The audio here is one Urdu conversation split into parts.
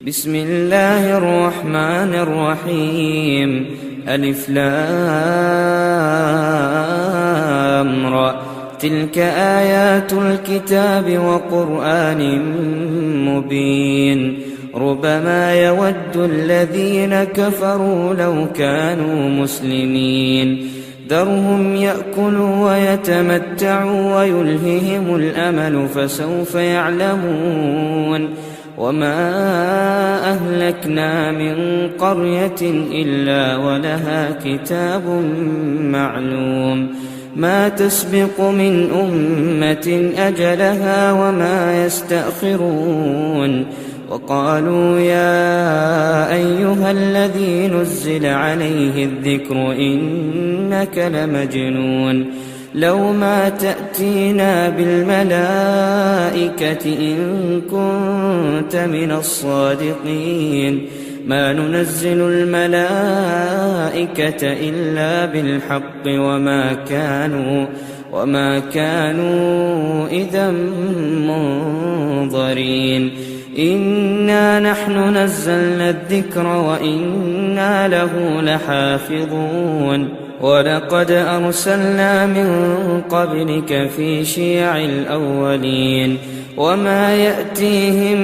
بسم الله الرحمن الرحيم ألف لام را تلك آيات الكتاب وقرآن مبين ربما يود الذين كفروا لو كانوا مسلمين ذرهم يأكلوا ويتمتعوا ويلههم الأمل فسوف يعلمون وما أهلكنا من قرية إلا ولها كتاب معلوم ما تسبق من أمة أجلها وما يستأخرون وقالوا يا أيها الذي نزل عليه الذكر إنك لمجنون لو ما تأتينا بالملائكة إن كنت من الصادقين ما ننزل الملائكة إلا بالحق وما كانوا إذا منظرين إنا نحن نزلنا الذكر وإنا له لحافظون ولقد أرسلنا من قبلك في شيع الأولين وما يأتيهم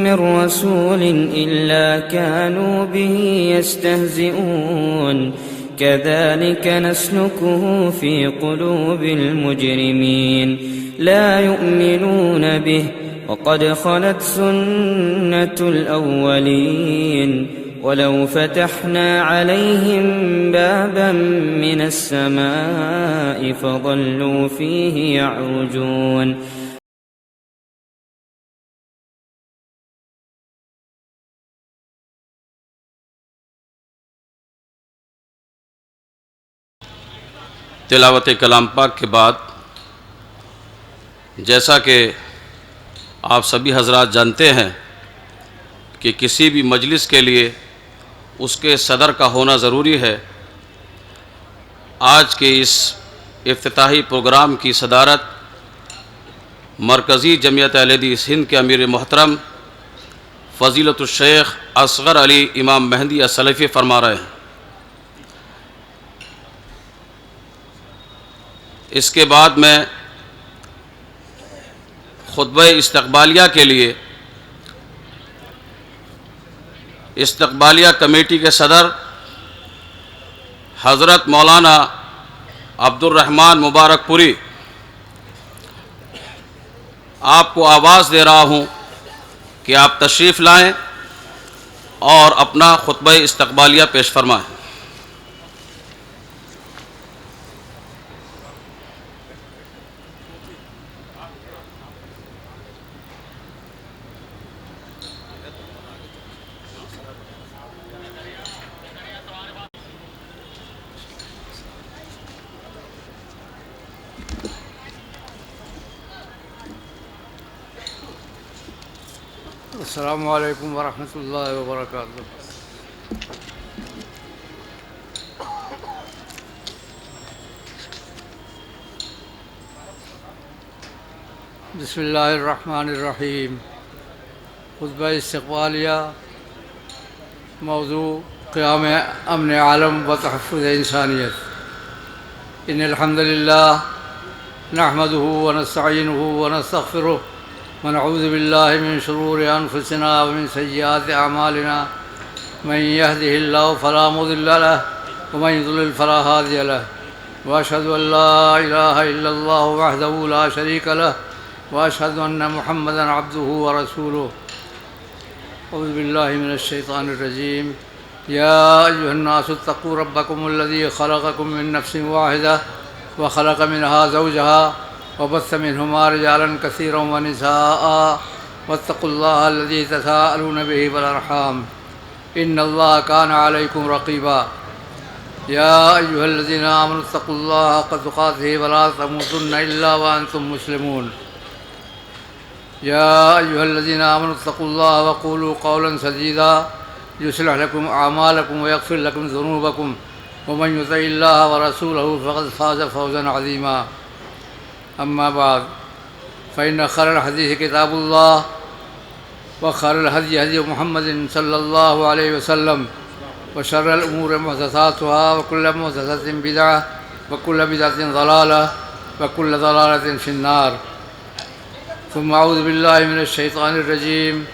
من رسول إلا كانوا به يستهزئون كذلك نسلكه في قلوب المجرمين لا يؤمنون به وقد خلت سنة الأولين ولو فتحنا عليهم بابا من السماء فظلوا فيه يعرجون تلاوت کلام پاک کے بعد جیسا کہ آپ سبھی حضرات جانتے ہیں کہ کسی بھی مجلس کے لیے اس کے صدر کا ہونا ضروری ہے۔ آج کے اس افتتاحی پروگرام کی صدارت مرکزی جمعیت اہل حدیث ہند کے امیر محترم فضیلت الشیخ اصغر علی امام مہدی السلفی فرما رہے ہیں۔ اس کے بعد میں خطبہ استقبالیہ کے لیے استقبالیہ کمیٹی کے صدر حضرت مولانا عبد الرحمن مبارک پوری آپ کو آواز دے رہا ہوں کہ آپ تشریف لائیں اور اپنا خطبہ استقبالیہ پیش فرمائیں۔ السلام علیکم ورحمۃ اللہ وبرکاتہ۔ بسم اللہ الرحمن الرحیم۔ خطبہ استقبالیہ، موضوع قیام امن عالم و تحفظ انسانیت۔ ان الحمد للہ نحمده ونستعینه ونستغفره ونعوذ باللہ من شرور انفسنا ومن سیئات اعمالنا من يهده الله فلا مضل له ومن يضلل فلا هادي له واشهد ان لا اله الا الله وحده لا شريك له واشهد ان محمدا عبده ورسوله۔ اعوذ باللہ من الشیطان الرجیم۔ یا ایها الناس اتقوا ربکم الذی خلقکم من نفس واحدة وخلق منها زوجها وبث منهما رجالا كثيرا ونساء واتقوا الله الذي تساءلون به والأرحام إن الله كان عليكم رقيبا۔ يا أيها الذين آمنوا اتقوا الله حق تقاته ولا تموتن إلا وأنتم مسلمون۔ يا أيها الذين آمنوا اتقوا الله وقولوا قولا سديدا يصلح لكم أعمالكم ويغفر لكم ذنوبكم ومن يطع الله ورسوله فقد فاز فوزا عظيما۔ أما بعد فإن خير الحديث كتاب الله وخير الهدي هدي محمد صلى الله عليه وسلم وشر الأمور محدثاتها وكل محدثة بدعة وكل بدعة ضلالة وكل ضلالة في النار. ثم أعوذ بالله من الشيطان الرجيم.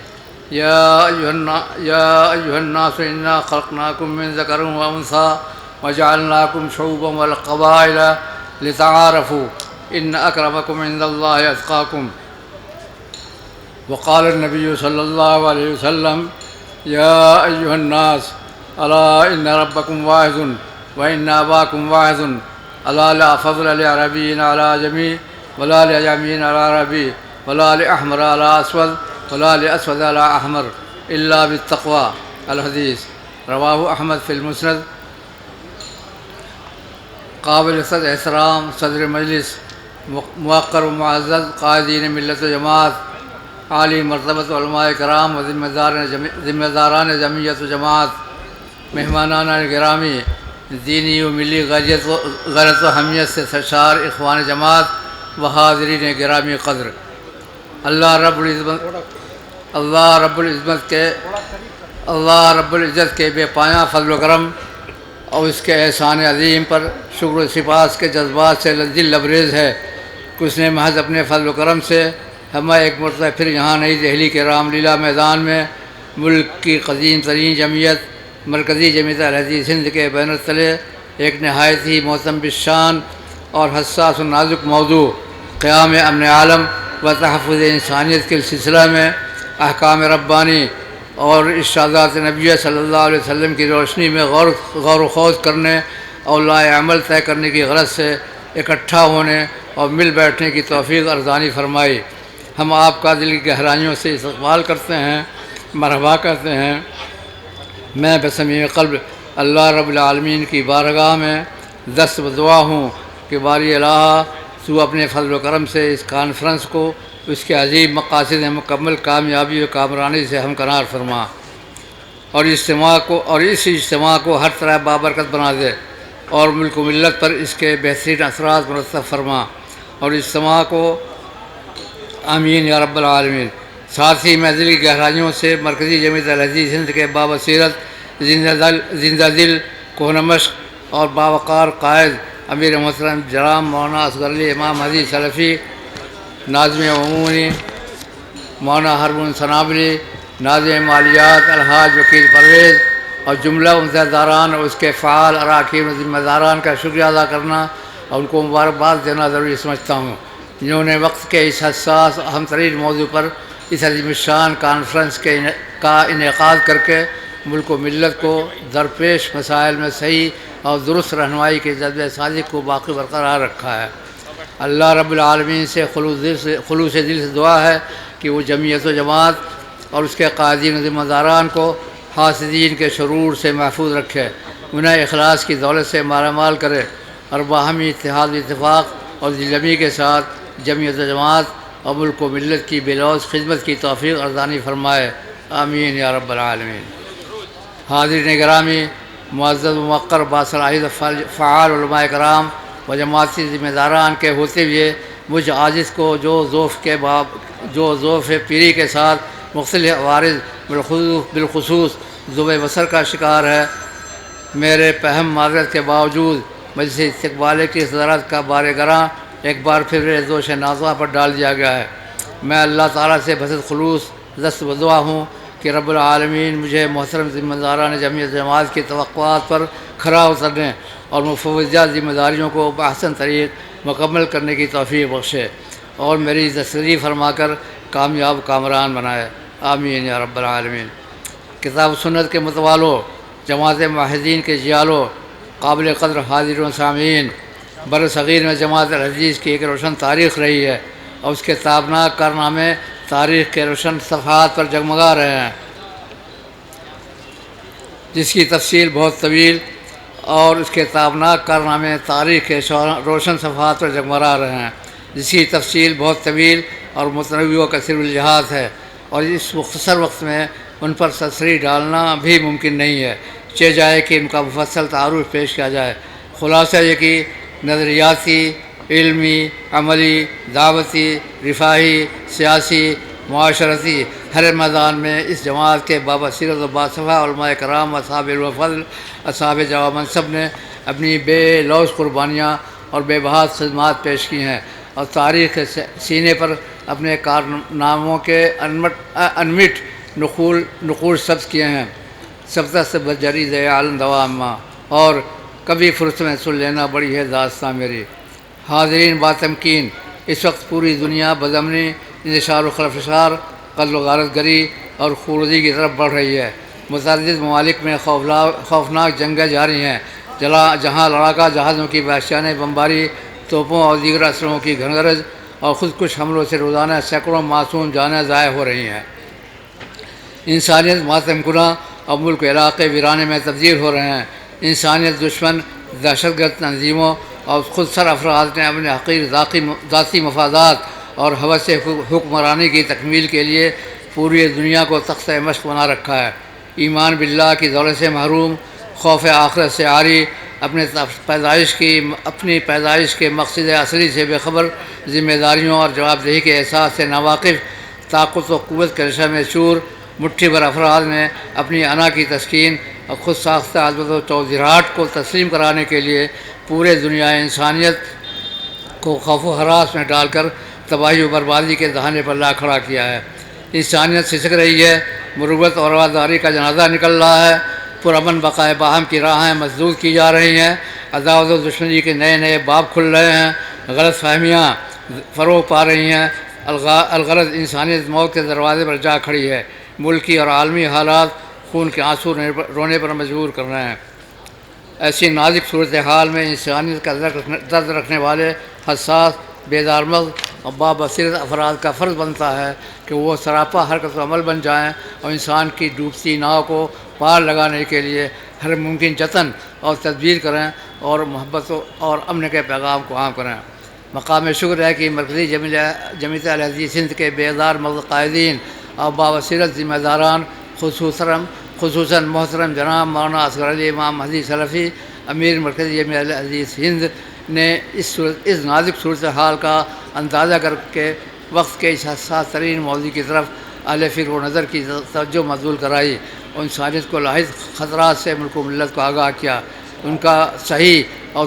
يا أيها الناس إنا خلقناكم من ذكر وأنثى وجعلناكم شعوبا وقبائل لتعارفوا إن أكرمكم عند الله أتقاكم. وقال النبي صلى الله عليه وسلم يا أيها الناس ألا إن ربكم واحد وإن أباكم واحد ألا لا فضل لعربي على عجمي ولا لعجمي على عربي ولا لأحمر على أسود ولا لأسود على أحمر إلا بالتقوى. الحديث رواه أحمد في المسند. قابل احترام صدر مجلس موقر و معزز قائدین ملت و جماعت، عالی مرتبت علماء کرام و ذمہ داران جمعیت و جماعت، مہمانان گرامی، دینی و ملی غیرت و حمیت سے سرشار اخوان جماعت و حاضرین گرامی قدر، اللہ رب العزت کے بے پایاں فضل و کرم اور اس کے احسان عظیم پر شکر و سپاس کے جذبات سے دل لبریز ہے کہ اس نے محض اپنے فضل و کرم سے ہمیں ایک مرتبہ پھر یہاں نئی دہلی کے رام لیلا میدان میں ملک کی قدیم ترین جمعیت مرکزی جمعیت اہل حدیث ہند کے بینر تلے ایک نہایت ہی معتم بالشان اور حساس و نازک موضوع قیام امن عالم و تحفظ انسانیت کے سلسلہ میں احکام ربانی اور ارشادات نبی صلی اللہ علیہ وسلم کی روشنی میں غور و خوض کرنے اور لائے عمل طے کرنے کی غرض سے اکٹھا ہونے اور مل بیٹھنے کی توفیق ارزانی فرمائی. ہم آپ کا دل کی گہرائیوں سے استقبال کرتے ہیں، مرحبا کرتے ہیں. میں بسمیع قلب اللہ رب العالمین کی بارگاہ میں دست بدعا ہوں کہ باری الہ تو اپنے فضل و کرم سے اس کانفرنس کو اس کے عظیم مقاصد مکمل کامیابی و کامرانی سے ہمکنار فرما اور اس اجتماع کو ہر طرح بابرکت بنا دے اور ملک و ملت پر اس کے بہترین اثرات مرتب فرما اور اجتماع کو آمین یا رب العالمین. ساتھ ہی میں دل کی گہرائیوں سے مرکزی جمعیت اہل حدیث ہند کے بابصیرت زندہ دل کوہنمشق اور باوقار قائد امیر محترم جناب مولانا اصغر علی امام حدیث سلفی، ناظم عمومی مولانا ہرمن ثنابلی، ناظم مالیات الحاج وکیل پرویز اور جملہ عہدیداران اور اس کے فعال اراکین و ذمہ داران کا شکریہ ادا کرنا اور ان کو مبارکباد دینا ضروری سمجھتا ہوں، جنہوں نے وقت کے اس حساس اہم ترین موضوع پر اس عظیم الشان کانفرنس کا انعقاد کر کے ملک و ملت کو درپیش مسائل میں صحیح اور درست رہنمائی کے جذبہ صادق کو باقی برقرار رکھا ہے. اللہ رب العالمین سے خلوص دل سے دعا ہے کہ وہ جمعیت و جماعت اور اس کے قائدین و ذمہ داران کو حاسدین کے شرور سے محفوظ رکھے، انہیں اخلاص کی دولت سے مالا مال کرے اور باہمی اتحاد و اتفاق اور دلجمی کے ساتھ جمعیت و جماعت اور ملک و ملت کی بلوز خدمت کی توفیق ارزانی فرمائے. آمین یا رب العالمین. حاضرین گرامی، معزز و موقر باصلاحیت فعال علماء کرام و جماعتی ذمہ داران کے ہوتے ہوئے مجھ عاجز کو جو ذوف پیری کے ساتھ مختلف عوارض بالخصوص ذوب بصر کا شکار ہے، میرے پہم معذرت کے باوجود مجلس استقبال کی صدارت کا بار گراں ایک بار پھر دوش نازہ پر ڈال دیا گیا ہے. میں اللہ تعالیٰ سے بصد خلوص دست بدعا ہوں کہ رب العالمین مجھے محترم ذمہ داران جمعیت جماعت کی توقعات پر کھرا اترنے اور مفوضہ ذمہ داریوں کو بحسن طریق مکمل کرنے کی توفیق بخشے اور میری دستگیری فرما کر کامیاب کامران بنائے. آمین یا رب العالمین. کتاب و سنت کے متوالو، جماعت معاہدین کے جیالو، قابل قدر حاضرون سامعین، بر صغیر میں جماعت الحدیث کی ایک روشن تاریخ رہی ہے اور اس کے تابناک کارنامے تاریخ کے روشن صفحات پر جگمگا رہے ہیں، جس کی تفصیل بہت طویل اور اس کے تابناک کارنامے تاریخ کے روشن صفحات پر جگمگا رہے ہیں، جس کی تفصیل بہت طویل اور متنوع و کثیر الجہات ہے اور اس مختصر وقت میں ان پر تسری ڈالنا بھی ممکن نہیں ہے، چہ جائے کہ ان کا مفصل تعارف پیش کیا جائے. خلاصہ یہ کہ نظریاتی، علمی، عملی، دعوتی، رفاہی، سیاسی، معاشرتی ہر میدان میں اس جماعت کے بابصیرت و باصفا علماء کرام، اصحاب علم و فضل، اصحاب جواب منصب نے اپنی بے لوث قربانیاں اور بے بہاد خدمات پیش کی ہیں اور تاریخ کے سینے پر اپنے کارناموں کے انمٹ نقوش ثبت کیے ہیں۔ سبتہ سے بجری دے عالم دواماں اور کبھی فرصت میں سن لینا بڑی ہے داستان میری۔ حاضرین باتمکین، اس وقت پوری دنیا بدامنی، انتشار و خلفشار، قتل و غارت گری اور خونریزی کی طرف بڑھ رہی ہے۔ متعدد ممالک میں خوفناک جنگیں جاری ہیں، جہاں لڑاکا جہازوں کی وحشیانہ بمباری، توپوں اور دیگر اسلحوں کی گھنگرج اور خودکش حملوں سے روزانہ سینکڑوں معصوم جانیں ضائع ہو رہی ہیں۔ انسانیت ماتم کناں اور ملک و علاقے ویرانے میں تبدیل ہو رہے ہیں۔ انسانیت دشمن دہشت گرد تنظیموں اور خود سر افراد نے اپنے حقیر ذاتی مفادات اور ہوس حکمرانی کی تکمیل کے لیے پوری دنیا کو تختہ مشق بنا رکھا ہے۔ ایمان باللہ کی دولت سے محروم، خوف آخرت سے عاری، اپنی پیدائش کے مقصد اصلی سے بے خبر، ذمہ داریوں اور جواب دہی کے احساس سے ناواقف، طاقت و قوت کے نشہ میں چور مٹھی بھر افراد نے اپنی انا کی تسکین اور خود ساختہ عظمت و توضیحات کو تسلیم کرانے کے لیے پورے دنیا انسانیت کو خوف و ہراس میں ڈال کر تباہی و بربادی کے دہانے پر لا کھڑا کیا ہے۔ انسانیت سسک رہی ہے، مروت اور رواداری کا جنازہ نکل رہا ہے، پرامن بقائے باہم کی راہیں مسدود کی جا رہی ہیں، عداوت و دشمنی کے نئے نئے باب کھل رہے ہیں، غلط فہمیاں فروغ پا رہی ہیں۔ الغرض انسانیت موت کے دروازے پر جا کھڑی ہے۔ ملکی اور عالمی حالات خون کے آنسو رونے پر مجبور کر رہے ہیں۔ ایسی نازک صورتحال میں انسانیت کا درد رکھنے والے حساس، بیدار مغز اور بابصیرت افراد کا فرض بنتا ہے کہ وہ سراپا حرکت و عمل بن جائیں اور انسان کی ڈوبتی ناؤ کو پار لگانے کے لیے ہر ممکن جتن اور تدبیر کریں اور محبت اور امن کے پیغام کو عام کریں۔ مقام شکر ہے کہ مرکزی جمعیت اہل حدیث ہند کے بیدار مغز قائدین اور بابصیرت ذمہ داران، خصوصاً محترم جناب مولانا اصغر علی امام مہدی سلفی، امیر مرکزی جمعیت اہل حدیث ہند نے اس نازک صورتحال کا اندازہ کر کے وقت کے اس حساس ترین موضوع کی طرف اہل فکر و نظر کی توجہ مبذول کرائی اور انسانیت کو لاحق خطرات سے ملک و ملت کو آگاہ کیا۔ ان کا صحیح اور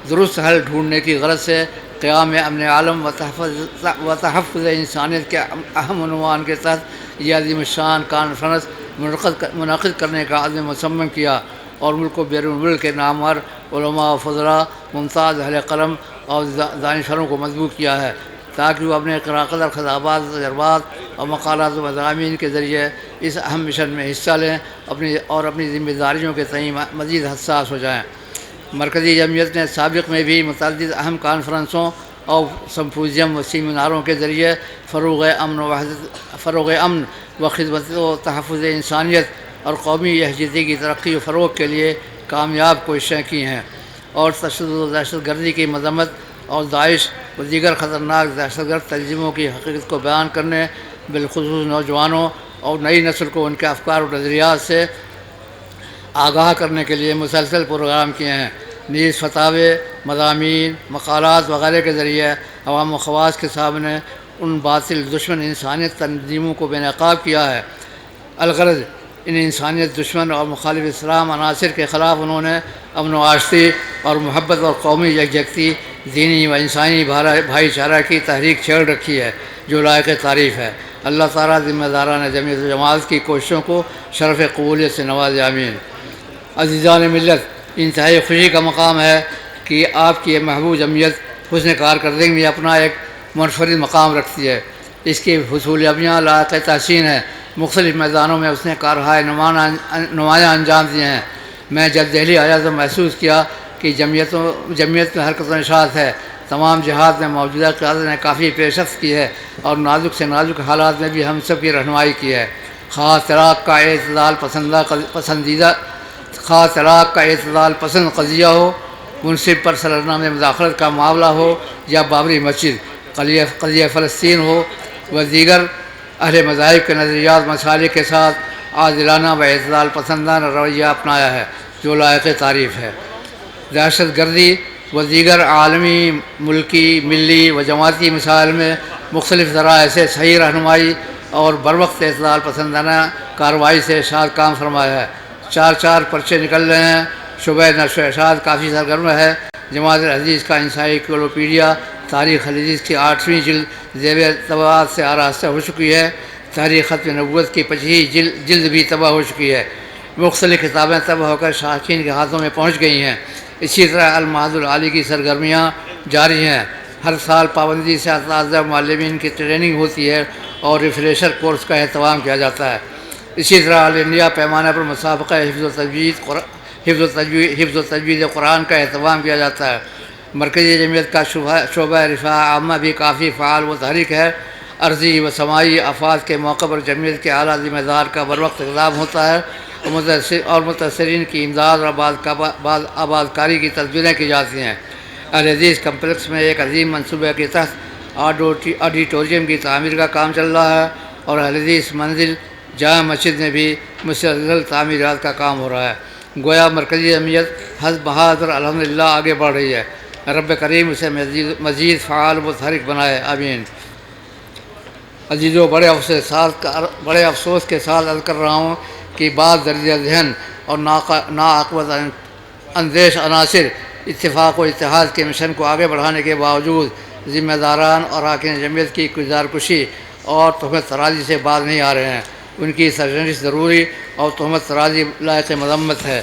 درست حل ڈھونڈنے کی غرض سے قیام امن عالم و تحفظ انسانیت کے اہم عنوان کے تحت یہ عظیم الشان کانفرنس منعقد کرنے کا عزم مصمم کیا اور ملک و بیرون ملک کے نامور علماء و فضلاء، ممتاز اہل قلم اور دانشوروں کو مدعو کیا ہے تاکہ وہ اپنے قدر خطابات، تجربات اور مقالات و مضامین کے ذریعے اس اہم مشن میں حصہ لیں اور اپنی ذمہ داریوں کے تئیں مزید حساس ہو جائیں۔ مرکزی جمعیت نے سابق میں بھی متعدد اہم کانفرنسوں اور سمپوزیم و سیمیناروں کے ذریعے فروغ امن و خدمت و تحفظ انسانیت اور قومی یکجہتی کی ترقی و فروغ کے لیے کامیاب کوششیں کی ہیں اور تشدد و دہشت گردی کی مذمت اور داعش و دیگر خطرناک دہشت گرد تنظیموں کی حقیقت کو بیان کرنے، بالخصوص نوجوانوں اور نئی نسل کو ان کے افکار و نظریات سے آگاہ کرنے کے لیے مسلسل پروگرام کیے ہیں۔ نیز فتاوے، مضامین، مقالات وغیرہ کے ذریعے عوام و خواص کے سامنے ان باطل دشمن انسانیت تنظیموں کو بے نقاب کیا ہے۔ الغرض ان انسانیت دشمن اور مخالف اسلام عناصر کے خلاف انہوں نے امن و آشتی اور محبت اور قومی یکجہتی، دینی و انسانی بھائی چارہ کی تحریک چھیڑ رکھی ہے جو لائق تعریف ہے۔ اللہ تعالیٰ ذمہ داران جمعیت و جماعت کی کوششوں کو شرف قبولیت سے نوازے، آمین۔ عزیزان ملت، انتہائی خوشی کا مقام ہے کہ آپ کی یہ محبوب جمعیت حسن کارکردگی میں اپنا ایک منفرد مقام رکھتی ہے۔ اس کی حصولیابیاں لائق تحسین ہیں۔ مختلف میدانوں میں اس نے کارہائے نمایاں انجام دیے ہیں۔ میں جب دہلی آیا تو محسوس کیا کہ جمعیت میں حرکت و نشاط ہے۔ تمام جہات میں موجودہ قیادت نے کافی پیشرفت کی ہے اور نازک سے نازک حالات میں بھی ہم سب کی رہنمائی کی ہے۔ خاص طلاق کا اعتدال پسند قضیہ ہو، منصب پر سرگرم میں مداخلت کا معاملہ ہو یا بابری مسجد، قضیہ فلسطین ہو و دیگر اہل مذاہب کے نظریات مسالک کے ساتھ عادلانہ و اعتدال پسندانہ رویہ اپنایا ہے جو لائق تعریف ہے۔ دہشت گردی و دیگر عالمی، ملکی، ملی و جماعتی مسائل میں مختلف ذرائع سے صحیح رہنمائی اور بروقت اعتدال پسندانہ کارروائی سے ارشاد کام فرمایا ہے۔ 4 پرچے نکل رہے ہیں۔ شعبہ نشر و ارشاد کافی سرگرم ہے۔ جماعت الحدیث کا انسائیکلوپیڈیا تاریخ الحدیث کی 8ویں جلد زیب طباعت سے آراستہ ہو چکی ہے۔ تاریخ ختم نبوت کی 25 جلد بھی طبع ہو چکی ہے۔ مختلف کتابیں طبع ہو کر شائقین کے ہاتھوں میں پہنچ گئی ہیں۔ اسی طرح المعہد العالی کی سرگرمیاں جاری ہیں۔ ہر سال پابندی سے اساتذہ معلمین کی ٹریننگ ہوتی ہے اور ریفریشر کورس کا اہتمام کیا جاتا ہے۔ اسی طرح آل انڈیا پیمانہ پر مسابقہ حفظ و تجوید قرآن کا اہتمام کیا جاتا ہے۔ مرکزی جمعیت کا شعبہ رفاع عامہ بھی کافی فعال و تحریک ہے۔ عرضی و سماعی آفات کے موقع پر جمعیت کے اعلیٰ ذمہ دار کا بروقت اقدام ہوتا ہے اور متاثرین کی امداد اور آبادکاری کی تدبیریں کی جاتی ہیں۔ اہل حدیث کمپلیکس میں ایک عظیم منصوبے کے تحت آڈیٹوریم کی تعمیر کا کام چل رہا ہے اور اہل حدیث منزل جامع مسجد میں بھی مسلسل تعمیرات کا کام ہو رہا ہے۔ گویا مرکزی جمعیت حزب بہادر الحمدللہ آگے بڑھ رہی ہے۔ رب کریم اسے مزید فعال و متحرک بنائے، آمین۔ عزیزو، بڑے افسوس کے ساتھ عرض کر رہا ہوں کہ بعض درجہ ذہن اور ناعاقبت اندیش عناصر اتفاق و اتحاد کے مشن کو آگے بڑھانے کے باوجود ذمہ داران اور اراکین جمعیت کی گزارکشی اور تہمت ترازی سے باز نہیں آ رہے ہیں۔ ان کی سرزنش ضروری اور تہمت ترازی لائق مذمت ہے۔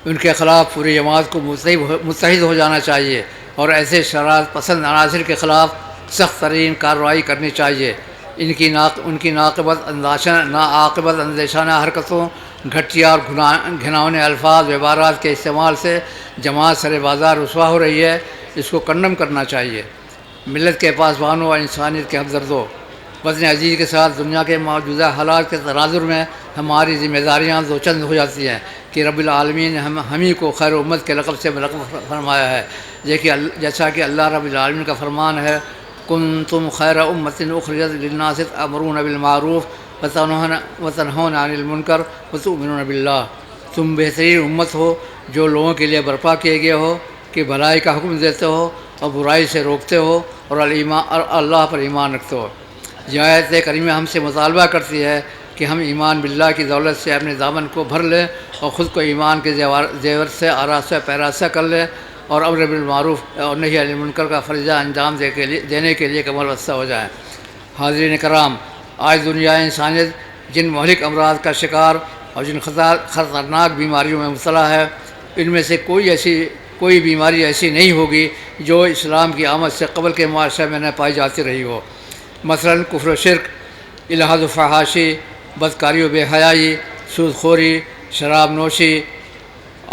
ان کے خلاف پوری جماعت کو متحد ہو جانا چاہیے اور ایسے شرارت پسند عناصر کے خلاف سخت ترین کارروائی کرنی چاہیے۔ ان کی ناعاقبت اندیشانہ حرکتوں، گھٹیا اور گھناؤنے الفاظ و عبارات کے استعمال سے جماعت سر بازار رسوا ہو رہی ہے۔ اس کو کنڈم کرنا چاہیے۔ ملت کے پاسبانوں اور انسانیت کے ہمدردوں، وطن عزیز کے ساتھ دنیا کے موجودہ حالات کے تناظر میں ہماری ذمہ داریاں دو چند ہو جاتی ہیں کہ رب العالمین نے ہم ہی کو خیر امت کے لقب سے ملقب فرمایا ہے، جیسا کہ اللہ رب العالمین کا فرمان ہے، کنتم خیر امۃ اخرجت للناس تأمرون بالمعروف وتنہون عن المنکر وتؤمنون باللہ۔ تم بہترین امت ہو جو لوگوں کے لیے برپا کیے گئے ہو کہ بھلائی کا حکم دیتے ہو اور برائی سے روکتے ہو اور اللہ پر ایمان رکھتے ہو۔ یہ آیت کریمہ ہم سے مطالبہ کرتی ہے کہ ہم ایمان باللہ کی دولت سے اپنے دامن کو بھر لیں اور خود کو ایمان کے زیور سے آراستہ پیراستہ کر لیں اور امر بالمعروف اور نہی عن المنکر کا فریضہ انجام دینے کے لیے کمر بستہ ہو جائیں۔ حاضرین کرام، آج دنیا انسانیت جن مہلک امراض کا شکار اور جن خطرناک بیماریوں میں مبتلا ہے، ان میں سے کوئی بیماری ایسی نہیں ہوگی جو اسلام کی آمد سے قبل کے معاشرے میں نہ پائی جاتی رہی ہو۔ مثلاً کفر و شرک، الحاد و فحاشی، بدکاری و بے حیائی، سود خوری، شراب نوشی،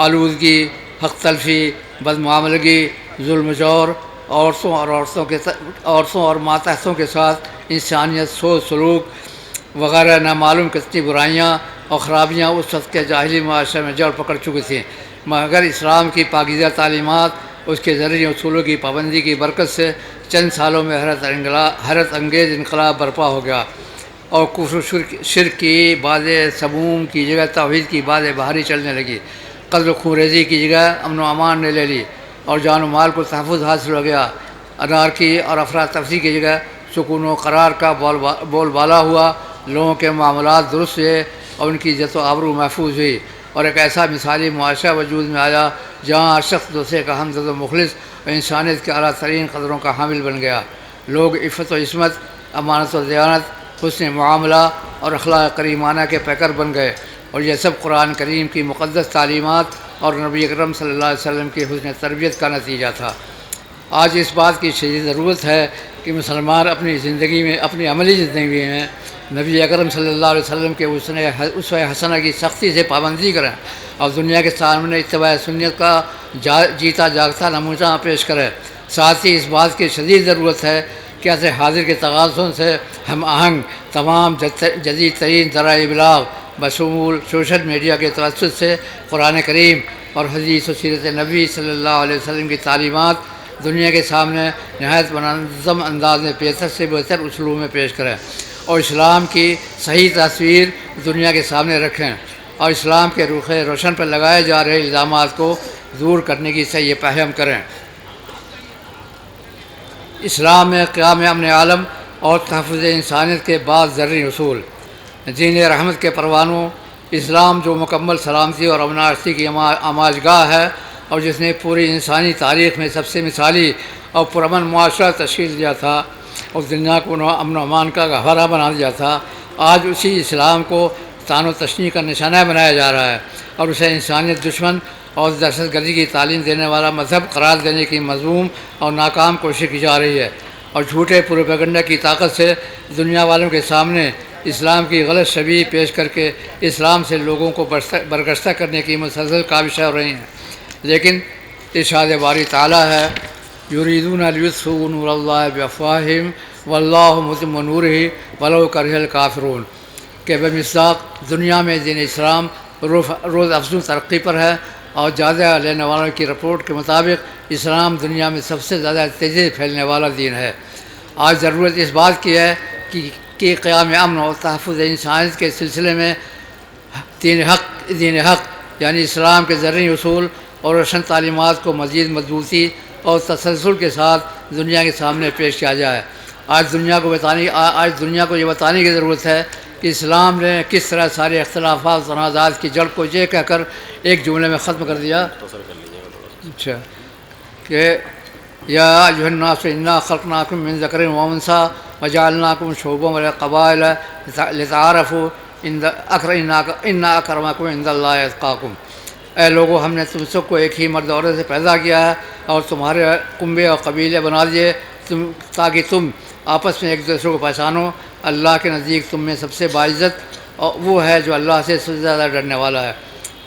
آلودگی، حق تلفی، بدمعاملگی، ظلم و جور، عورتوں اور ماتحتوں کے ساتھ انسانیت، سوچ سلوک وغیرہ نامعلوم کتنی برائیاں اور خرابیاں اس وقت کے جاہلی معاشرے میں جڑ پکڑ چکی تھیں، مگر اسلام کی پاکیزہ تعلیمات، اس کے ذریعے اصولوں کی پابندی کی برکت سے چند سالوں میں حیرت انگیز انقلاب برپا ہو گیا اور کفر و شرک کی باز سموم کی جگہ توحید کی باز بہاری چلنے لگی۔ قتل و خونریزی کی جگہ امن و امان نے لے لی اور جان و مال کو تحفظ حاصل ہو گیا۔ انارکی اور افراتفری کی جگہ سکون و قرار کا بول بالا ہوا، لوگوں کے معاملات درست ہوئے اور ان کی عزت و آبرو محفوظ ہوئی اور ایک ایسا مثالی معاشرہ وجود میں آیا جہاں ہر شخص دوسرے کا ہمدرد و مخلص اور انسانیت کے اعلیٰ ترین قدروں کا حامل بن گیا۔ لوگ عفت و عصمت، امانت و دیانت، حسن معاملہ اور اخلاق کریمانہ کے پیکر بن گئے اور یہ سب قرآن کریم کی مقدس تعلیمات اور نبی اکرم صلی اللہ علیہ وسلم کی حسن تربیت کا نتیجہ تھا۔ آج اس بات کی شدید ضرورت ہے کہ مسلمان اپنی زندگی میں، اپنی عملی زندگی میں نبی اکرم صلی اللہ علیہ وسلم کے اسوہ حسنہ کی سختی سے پابندی کریں اور دنیا کے سامنے اتباع سنت کا جیتا جاگتا نمونہ پیش کریں۔ ساتھ ہی اس بات کی شدید ضرورت ہے کہ عصر حاضر کے تقاضوں سے ہم آہنگ تمام جدید ترین ذرائع ابلاغ بشمول سوشل میڈیا کے توسط سے قرآن کریم اور حدیث و سیرت نبی صلی اللہ علیہ وسلم کی تعلیمات دنیا کے سامنے نہایت منظم انداز میں بہتر سے بہتر اسلوب میں پیش کریں اور اسلام کی صحیح تصویر دنیا کے سامنے رکھیں اور اسلام کے رخ روشن پر لگائے جا رہے الزامات کو دور کرنے کی صحیح پہم کریں۔ اسلام میں قیام امن عالم اور تحفظ انسانیت کے بعض ذرعی اصول۔ دین رحمت کے پروانوں، اسلام جو مکمل سلامتی اور امن آرسی کی آماج گاہ ہے اور جس نے پوری انسانی تاریخ میں سب سے مثالی اور پرامن معاشرہ تشکیل دیا تھا اور دنیا کو امن و امان کا گہوارہ بنا دیا تھا، آج اسی اسلام کو طعن و تشنیع کا نشانہ بنایا جا رہا ہے اور اسے انسانیت دشمن اور دہشت گردی کی تعلیم دینے والا مذہب قرار دینے کی مذموم اور ناکام کوشش کی جا رہی ہے، اور جھوٹے پروپیگنڈا کی طاقت سے دنیا والوں کے سامنے اسلام کی غلط شبیہ پیش کر کے اسلام سے لوگوں کو برگشتہ کرنے کی مسلسل کاوشیں ہو رہی ہیں۔ لیکن ارشاد باری تعالیٰ ہے، یریدون لیطفئوا نور اللہ بافواہہم واللہ متم نورہ ولو کرہ الکافرون، کہ بے مصداق دنیا میں دین اسلام روز افزوں ترقی پر ہے، اور جائزہ لینے والوں کی رپورٹ کے مطابق اسلام دنیا میں سب سے زیادہ تیزی سے پھیلنے والا دین ہے۔ آج ضرورت اس بات کی ہے کہ قیام امن اور تحفظ انسانیت کے سلسلے میں دین حق یعنی اسلام کے ذرعی اصول اور روشن تعلیمات کو مزید مضبوطی اور تسلسل کے ساتھ دنیا کے سامنے پیش کیا جائے۔ آج دنیا کو یہ بتانے کی ضرورت ہے کہ اسلام نے کس طرح سارے اختلافات و تنازعات کی جڑ کو یہ کہہ کر ایک جملے میں ختم کر دیا، اچھا، کہ یا ایھا الناس انا خلقناکم من ذکر و انثی وجعلناکم شعوبا وقبائل لتعارفوا ان اکرمکم عند اللہ اتقاکم۔ اے لوگو، ہم نے تم سب کو ایک ہی مرد عورت سے پیدا کیا ہے اور تمہارے کنبے اور قبیلے بنا دیے تاکہ تم آپس میں ایک دوسرے کو پہچانو۔ اللہ کے نزدیک تم میں سب سے باعزت وہ ہے جو اللہ سے سب سے زیادہ ڈرنے والا ہے۔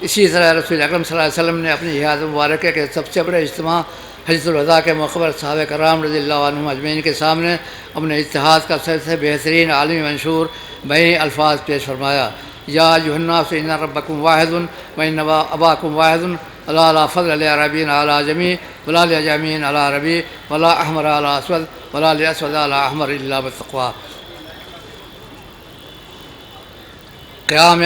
اسی طرح رسول اکرم صلی اللہ علیہ وسلم نے اپنی حیات مبارکہ کے سب سے بڑے اجتماع حجۃ الوداع کے موقع پر صحابہ کرام رضی اللہ عنہم اجمعین کے سامنے اپنے اتحاد کا سب سے بہترین عالمی منشور بین الفاظ پیش فرمایا، یا ایھا الناس ان ربکم واحد وان اباکم واحد لا فضل لعربی علی عجمی ولا لعجمی علی عربی ولا احمر علی اسود ولا لاسود علی احمر الا بالتقوی۔ قیام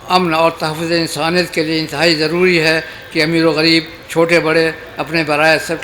امن اور تحفظ انسانیت کے لیے انتہائی ضروری ہے کہ امیر و غریب، چھوٹے بڑے اپنے پرائے سب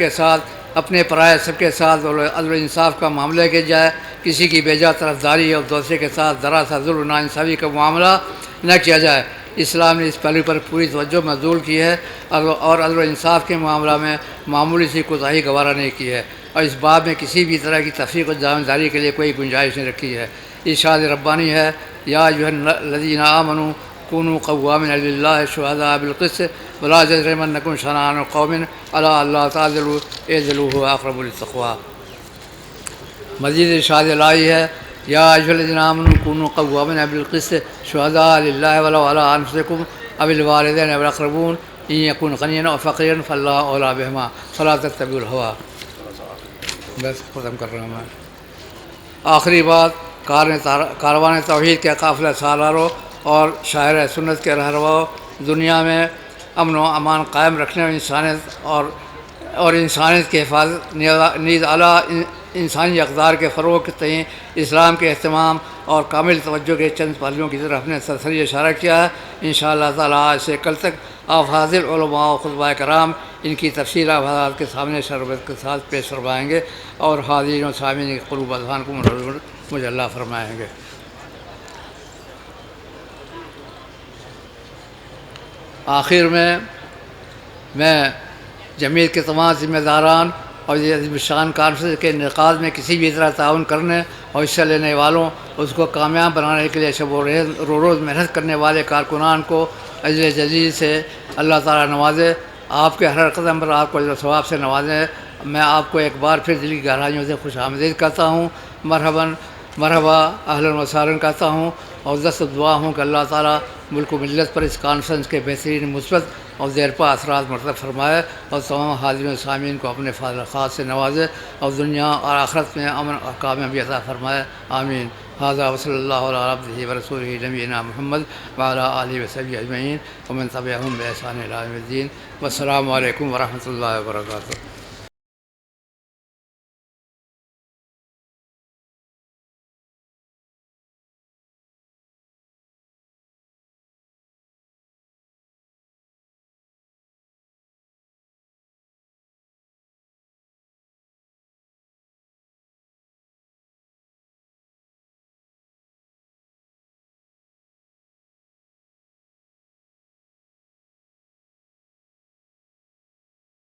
کے ساتھ عدل و انصاف کا معاملہ کیا جائے، کسی کی بیجا طرفداری اور دوسرے کے ساتھ ذرا سا ظلم و ناانصافی کا معاملہ نہ کیا جائے۔ اسلام نے اس پہلو پر پوری توجہ مبذول کی ہے اور عدل و انصاف کے معاملہ میں معمولی سی کوتاہی گوارا نہیں کی ہے، اور اس باب میں کسی بھی طرح کی تفریق و جانبداری کے لیے کوئی گنجائش نہیں رکھی ہے۔ ارشاد ربانی ہے، یا ایھا الذین آمنوا کونوا قوامین للہ شہداء بالقسط ولا یجرمنکم شنآن قوم علی الا تعدلوا اعدلوا ھو اقرب للتقوی۔ مزید ارشاد الہی ہے، یا ایھا الذین آمنوا کونوا قوامین بالقسط شہداء للہ ولو علی انفسکم او الوالدین والاقربون ان یکن غنیا او فقیرا فاللہ اولی بہما فلا تتبعوا الہوی۔ بس ختم کر رہا ہوں میں۔ آخری بات، کاروان توحید کے قافلہ سالاروں اور شاعر سنت کے رہنماؤں، دنیا میں امن و امان قائم رکھنے اور انسانیت کی حفاظت نیز اعلیٰ انسانی اقدار کے فروغ کے تئیں اسلام کے اہتمام اور کامل توجہ کے چند پہلوؤں کی طرف نے سرسری اشارہ کیا ہے۔ انشاءاللہ تعالیٰ آج سے کل تک آپ حاضر علماء و خطبہ کرام ان کی تفصیل آپ حضرات کے سامنے شربت کے ساتھ پیش فرمائیں گے اور حاضرین و سامعین کے قلوب اذہان کو مجلہ فرمائیں گے۔ آخر میں جمعیت کے تمام ذمہ داران اور یہ عظیم الشان کانفرنس کے انعقاد میں کسی بھی طرح تعاون کرنے اور حصہ لینے والوں، اس کو کامیاب بنانے کے لیے شب و روز محنت کرنے والے کارکنان کو اجر جزیل سے اللہ تعالیٰ نوازے، آپ کے ہر قدم پر آپ کو اجر و ثواب سے نوازے۔ میں آپ کو ایک بار پھر دل کی گہرائیوں سے خوش آمدید کہتا ہوں، مرحبا اہلا و سہلا کہتا ہوں، اور دست دعا ہوں کہ اللہ تعالیٰ ملک و ملت پر اس کانفرنس کے بہترین مثبت اور دیرپا اثرات مرتب فرمائے اور تمام حاضرین و سامعین کو اپنے فضل خاص سے نوازے اور دنیا اور آخرت میں امن اور کامیابی عطا فرمائے، آمین۔ ھذا وصلی اللہ علی عبدہ ورسولہ نبینا محمد وعلی آلہ وصحبہ اجمعین ومن تبعہم بإحسان الی یوم الدین۔ والسلام علیکم ورحمۃ اللہ وبرکاتہ۔